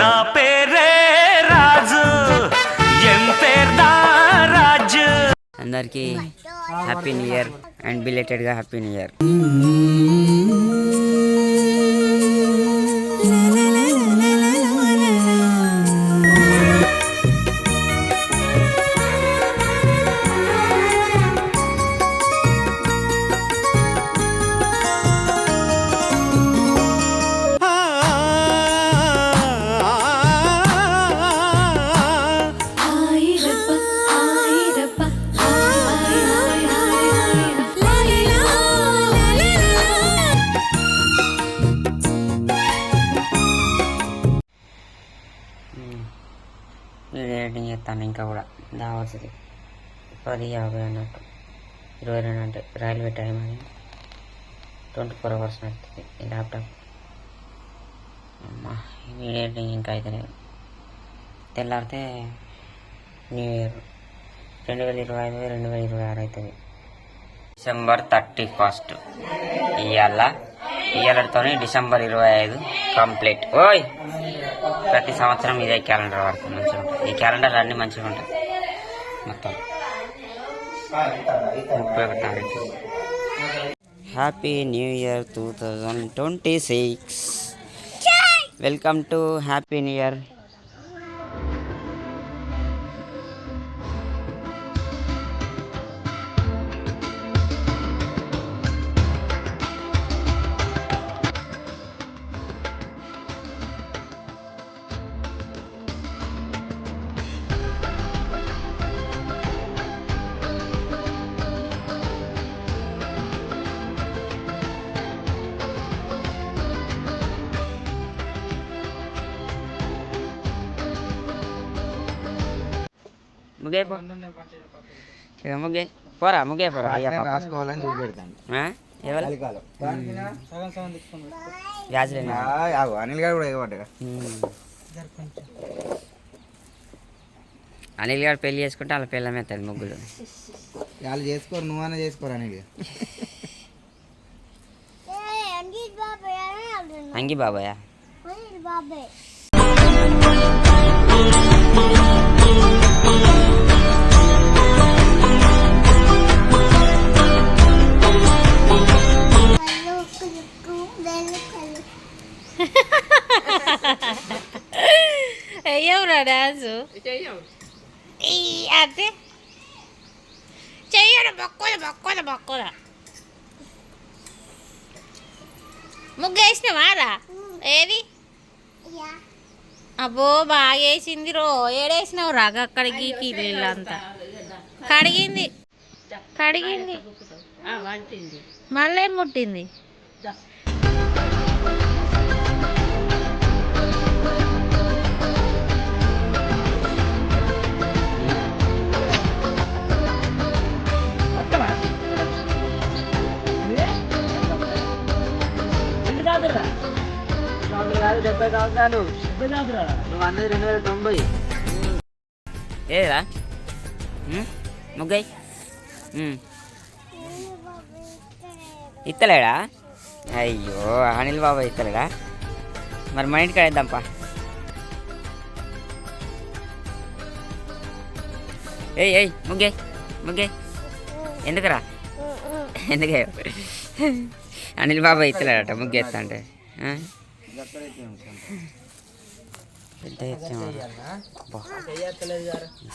నా పేరే రాజు ఎం పేర్దా రాజు. అందరికీ హ్యాపీ న్యూ ఇయర్ అండ్ బిలేటెడ్గా happy new year. Video editing చేస్తాను ఇంకా కూడా దావచ్చుది 10:50 అన్నట్టు 22 అంటే రైల్వే టైం అని 24 అవర్స్ నడుస్తుంది ఈ ల్యాప్టాప్. అమ్మా వీడియో ఎడిటింగ్ ఇంకా అయితే లేదు. తెల్లారితే న్యూ ఇయర్ 2025 2026 అవుతుంది. December 31 ఇవాళతో December 25 complete. ఓయ్ ప్రతి సంవత్సరం ఇదే క్యాలెండర్ వాడుతుంది, మంచిగా ఉంటుంది. ఈ క్యాలెండర్ అన్నీ మంచిగా ఉంటాయి. మొత్తం 31 తారీఖు. Happy new year 2026. Welcome to happy new year. ముగే పోరా ముగే పోరా రాసుకోవాలని చూపెడతాను. అనిల్ గారు కూడా ఎగబడ్డా. అనిల్ గారు పెళ్లి చేసుకుంటే వాళ్ళ పిల్లమే అవుతుంది ముగ్గులు. వాళ్ళు చేసుకోరు, నువ్వన్నా చేసుకోరు అనిల్ గారు. అంగి బాబాయ్ చెయ్యవురా డాన్స్ అదే చెయ్యడు బొక్కల ముగ్గు వేసినావా రా? ఏది అబ్బో బాగా వేసింది రో. ఏడేసినావు రా అక్కడికి అంతా కడిగింది మళ్ళీ ముట్టింది. ఏరా ముగ్గై ఇత్తలేడా? అయ్యో అనిల్ బాబా ఇత్తలేడా? మరి మా ఇంటికి వేద్దాంపా. ఏయ్ ముగ్గే ఎందుకురా? ఎందుకే అనిల్ బాబా ఇత్తలేడట ముగ్గేస్తా అంటే పెద్ద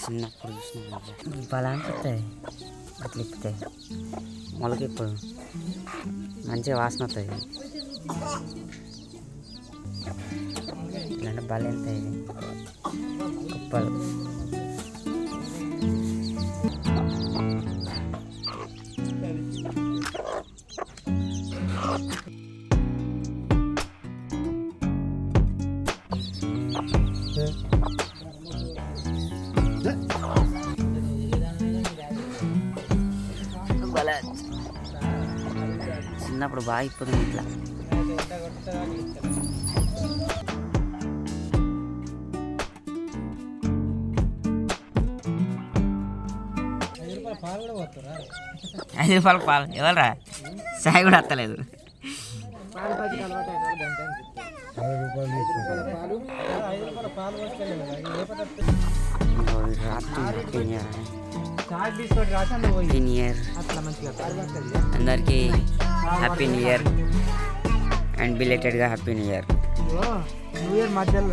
చిన్నప్పుడు చూసిన బలా అనిపిస్తాయి. అట్లా ఇప్పుతాయి మొలకి ఇప్పుడు మంచిగా వాసన వస్తుంది. ఇలాంటి బలం వెళ్తాయి కుప్పలు. చిన్నప్పుడు బాగా ఇప్పుడు ఇట్లా ₹5 పాలు ఎవరా? సాయి కూడా వస్తలేదు. హ్యాపీ న్యూ ఇయర్ అందరికీ హ్యాపీ న్యూ ఇయర్ అండ్ బిలేటెడ్గా happy new year. New year మధ్యలో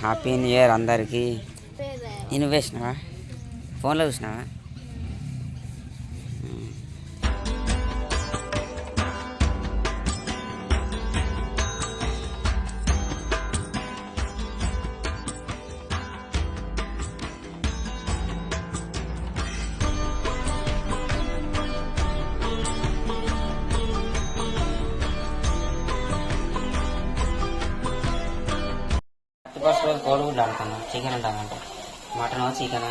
హ్యాపీ న్యూ ఇయర్ అందరికీ. నేను వేసినావా ఫోన్లో చూసినావా? ఫస్ట్ రోజు కోడిగుడ్లు అనుకున్నాం, చికెన్ అంటామంటే మటన్ చికెన్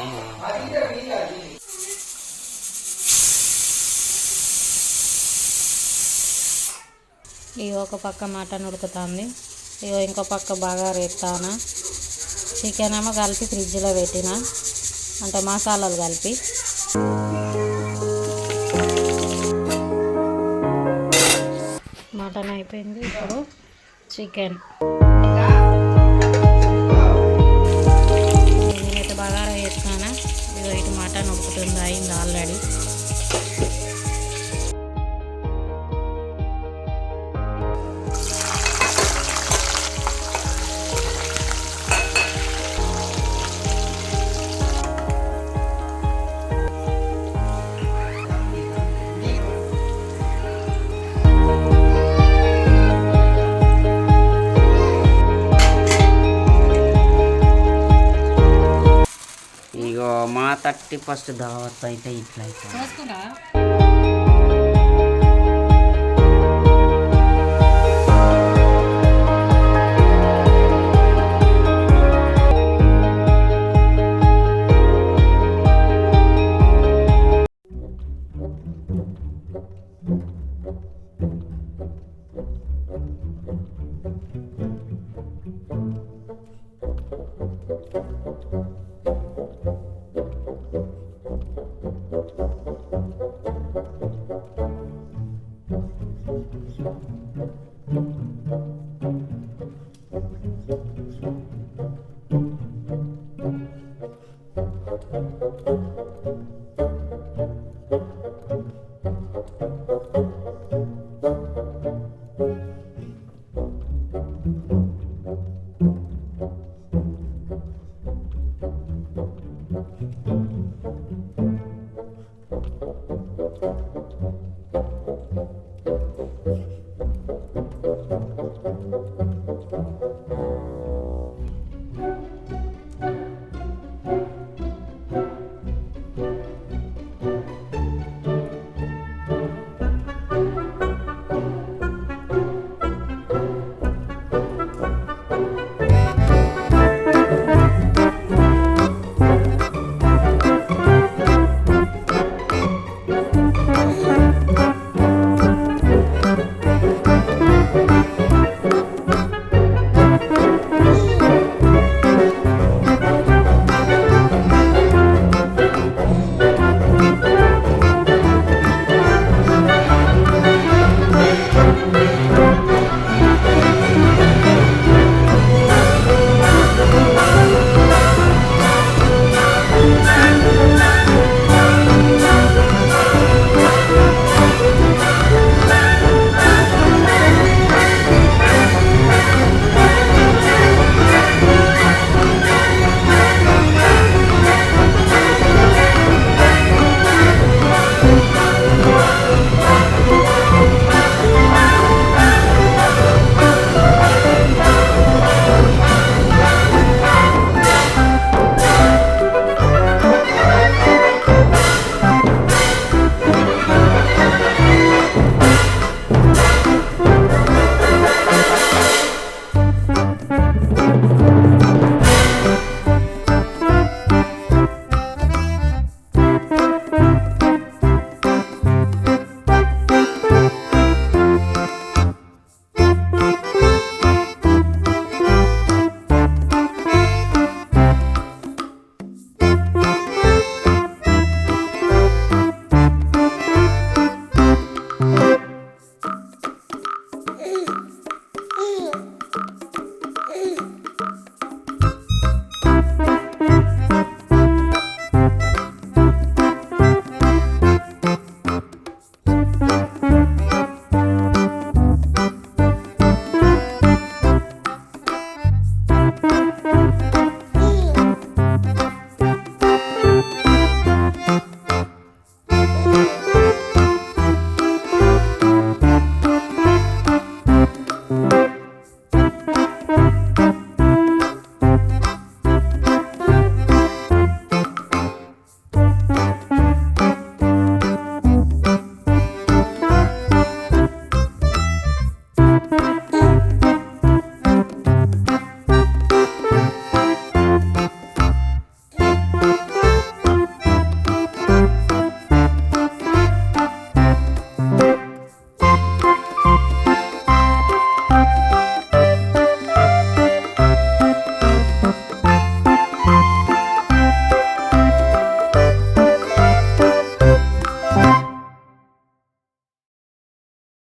ఇగో ఒక పక్క మటన్ ఉడుకుతుంది, ఇగో ఇంకో పక్క బాగా రేపుతాను. చికెన్ ఏమో కలిపి ఫ్రిడ్జ్లో పెట్టిన, అంటే మసాలాలు కలిపి. మటన్ అయిపోయింది, ఇప్పుడు చికెన్. నేనైతే బాగా వేస్తాను. ఇగో ఇటు మటన్ ఉడుకుతుంది, అయింది ఆల్రెడీ. ఇగో మా 31st దావత్ అయితే ఇట్లా అవుతుంది.